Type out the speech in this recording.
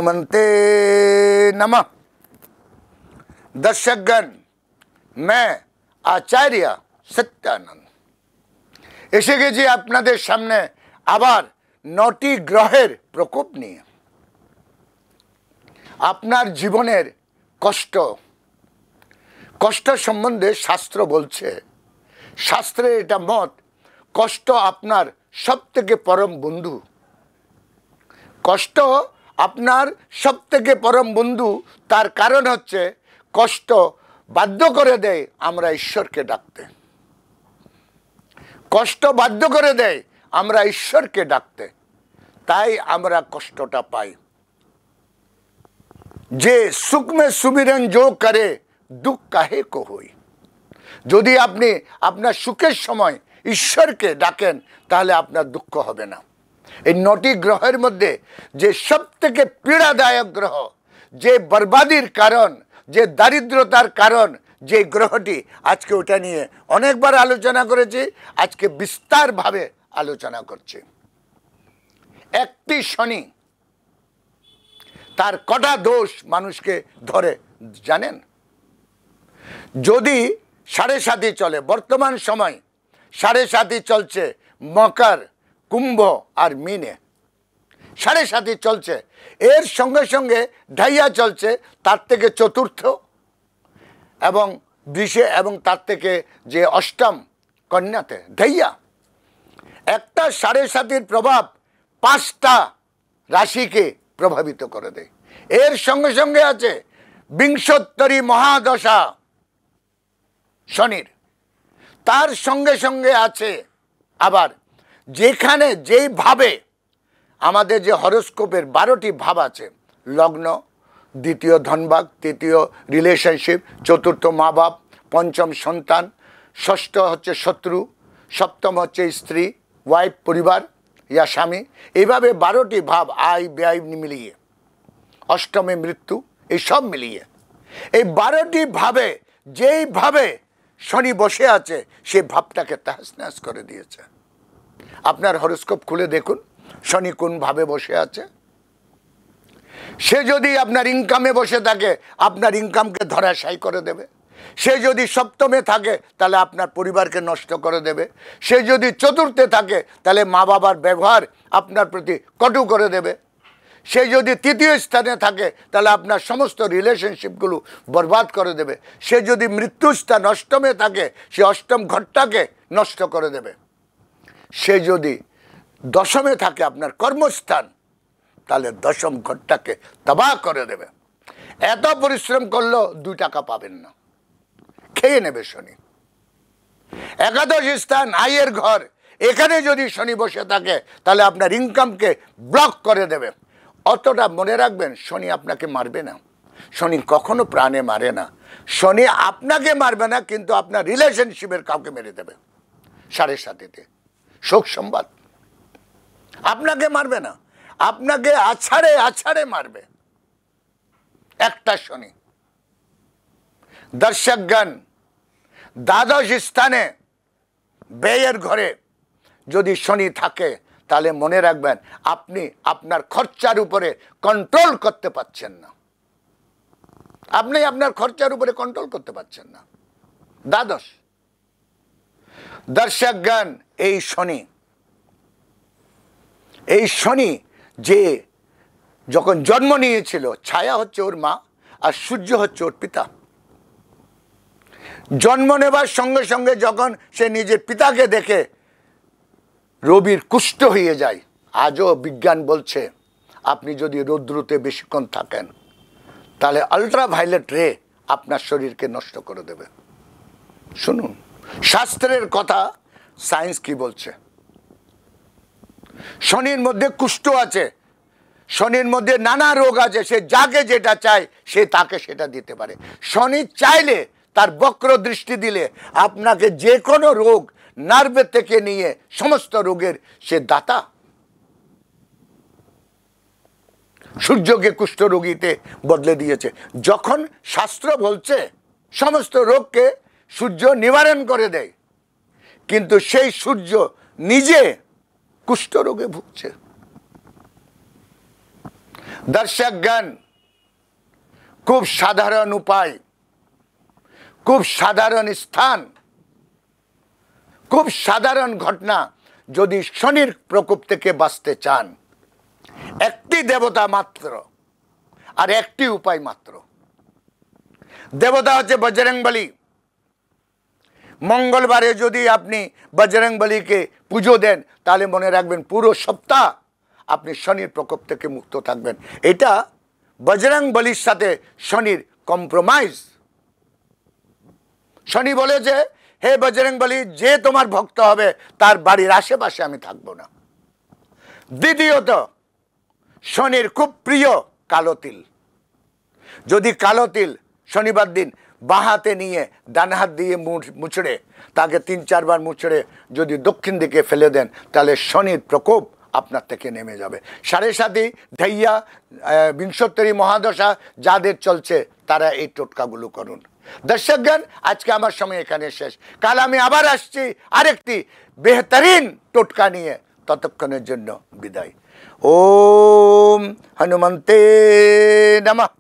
हनुमन्ते नमः। दर्शकगण, मैं आचार्य सत्यानंद এসে গেছি আপনাদের সামনে আবার 9টি গ্রহের প্রকোপ নিয়ে। আপনার জীবনের কষ্ট সম্বন্ধে শাস্ত্র বলছে, শাস্ত্রে এটা মত, কষ্ট আপনার সবথেকে পরম বন্ধু। কষ্ট আপনার সবথেকে পরম বন্ধু, তার কারণ হচ্ছে কষ্ট বাধ্য করে দেয় আমরা ঈশ্বরকে ডাকতে। কষ্ট বাধ্য করে দেয় আমরা ঈশ্বরকে ডাকতে, তাই আমরা কষ্টটা পাই। যে সুখ মে সুমিরন जो करे दुख काहे को होई। যদি আপনি আপনার সুখের সময় ঈশ্বরকে ডাকেন তাহলে আপনার দুঃখ হবে না। এই 9টি গ্রহের মধ্যে যে সবথেকে পীড়াদায়ক গ্রহ, যে বরবাদির কারণ, যে দারিদ্রতার কারণ যে গ্রহটি, আজকে ওটা নিয়ে অনেকবার আলোচনা করেছি, আজকে বিস্তারভাবে আলোচনা করছি। একটি শনি, তার কটা দোষ মানুষকে ধরে জানেন? যদি 7.5 চলে, বর্তমান সময় 7.5 চলছে মকর, কুম্ভ আর মিনে, 7.5 চলছে। এর সঙ্গে সঙ্গে ঢাইয়া চলছে, তার থেকে চতুর্থ এবং বৃষে, এবং তার থেকে যে অষ্টম কন্যাতে ঢাইয়া। একটা 7.5 প্রভাব 5টা রাশিকে প্রভাবিত করে দেয়। এর সঙ্গে সঙ্গে আছে বিংশোত্তরী মহাদশা শনির, তার সঙ্গে সঙ্গে আছে আবার যেখানে যেইভাবে আমাদের যে হরোস্কোপের 12টি ভাব আছে, লগ্ন, দ্বিতীয় ধনভাগ, তৃতীয় রিলেশনশিপ, চতুর্থ মা বাপ, পঞ্চম সন্তান, ষষ্ঠ হচ্ছে শত্রু, সপ্তম হচ্ছে স্ত্রী, ওয়াইফ, পরিবার ইয়া স্বামী, এইভাবে 12টি ভাব, আয় ব্যয় মিলিয়ে, অষ্টমে মৃত্যু, এই সব মিলিয়ে এই 12টি ভাবে যেইভাবে শনি বসে আছে, সে ভাবটাকে তহস-নহস করে দিয়েছে। আপনার হরোস্কোপ খুলে দেখুন শনি কোন ভাবে বসে আছে। সে যদি আপনার ইনকামে বসে থাকে, আপনার ইনকামকে ধরাশায়ী করে দেবে। সে যদি সপ্তমে থাকে তাহলে আপনার পরিবারকে নষ্ট করে দেবে। সে যদি চতুর্থে থাকে তাহলে মা বাবার ব্যবহার আপনার প্রতি কটু করে দেবে। সে যদি তৃতীয় স্থানে থাকে তাহলে আপনার সমস্ত রিলেশনশিপগুলো বরবাদ করে দেবে। সে যদি মৃত্যুস্থান অষ্টমে থাকে, সে অষ্টম ঘরটাকে নষ্ট করে দেবে। সে যদি দশমে থাকে, আপনার কর্মস্থান, তাহলে দশম ঘরটাকে তবাহ করে দেবে। এত পরিশ্রম করলেও 2 টাকা পাবেন না, খেয়ে নেবে শনি। একাদশ স্থান আয়ের ঘর, এখানে যদি শনি বসে থাকে তাহলে আপনার ইনকামকে ব্লক করে দেবে। অতটা মনে রাখবেন, শনি আপনাকে মারবে না, শনি কখনো প্রাণে মারে না। শনি আপনাকে মারবে না, কিন্তু আপনার রিলেশনশিপের কাউকে মেরে দেবে 7.5-তে। শোক সংবাদ, আপনাকে মারবে না, আপনাকে আছাড়ে মারবে একটা শনি। দর্শকগণ, দ্বাদশ স্থানে ব্যয়ের ঘরে যদি শনি থাকে তাহলে মনে রাখবেন, আপনি আপনার খরচার উপরে কন্ট্রোল করতে পারছেন না। আপনি আপনার খরচার উপরে কন্ট্রোল করতে পারছেন না। দ্বাদশ। দর্শকগণ, এই শনি যে যখন জন্ম নিয়েছিল, ছায়া হচ্ছে ওর মা আর সূর্য হচ্ছে ওর পিতা। জন্ম নেবার সঙ্গে সঙ্গে যখন সে নিজের পিতাকে দেখে রবির কুষ্ঠ হয়ে যায়। আজও বিজ্ঞান বলছে, আপনি যদি রৌদ্রতে বেশিক্ষণ থাকেন তাহলে আল্ট্রাভায়োলেট রে আপনার শরীরকে নষ্ট করে দেবে। শুনুন শাস্ত্রের কথা, সায়েন্স কি বলছে। শনির মধ্যে কুষ্ঠ আছে, শনির মধ্যে নানা রোগ আছে। সে যাকে যেটা চায় সে তাকে সেটা দিতে পারে। শনি চাইলে, তার বক্র দৃষ্টি দিলে আপনাকে যে কোনো রোগ, নার্ভ থেকে নিয়ে সমস্ত রোগের সে দাতা। সূর্যকে কুষ্ঠ রোগীতে বদলে দিয়েছে। যখন শাস্ত্র বলছে সমস্ত রোগকে সূর্য নিবারণ করে দেয়, কিন্তু সেই সূর্য নিজে কুষ্ঠ রোগে ভুগছে। দর্শকগণ, খুব সাধারণ উপায়, খুব সাধারণ স্থান, খুব সাধারণ ঘটনা। যদি শনির প্রকোপ থেকে বাঁচতে চান, একটি দেবতা মাত্র আর একটি উপায় মাত্র। দেবতা হচ্ছে বজরংবলী। মঙ্গলবারে যদি আপনি বজরংবলীকে পুজো দেন, তাহলে মনে রাখবেন পুরো সপ্তাহ আপনি শনির প্রকোপ থেকে মুক্ত থাকবেন। এটা বজরংবলীর সাথে শনির কম্প্রোমাইজ। শনি বলেছে, হে বজরংবলী, যে তোমার ভক্ত হবে তার বাড়ির আশেপাশে আমি থাকবো না। দ্বিতীয়ত, শনির খুব প্রিয় কালো তিল। যদি কালো তিল শনিবার দিন বাঁ হাতে নিয়ে ডান হাত দিয়ে মুছড়ে, তাকে 3-4 বার মুছড়ে যদি দক্ষিণ দিকে ফেলে দেন, তাহলে শনির প্রকোপ আপনার থেকে নেমে যাবে। 7.5 ঢাইয়া বিংশোত্তরী মহাদশা যাদের চলছে, তারা এই টোটকাগুলো করুন। দর্শকগণ, আজকে আমার সময় এখানে শেষ। কাল আমি আবার আসছি আরেকটি বেহতরিন টোটকা নিয়ে। ততক্ষণের জন্য বিদায়। ওম হনুমন্তে নমঃ।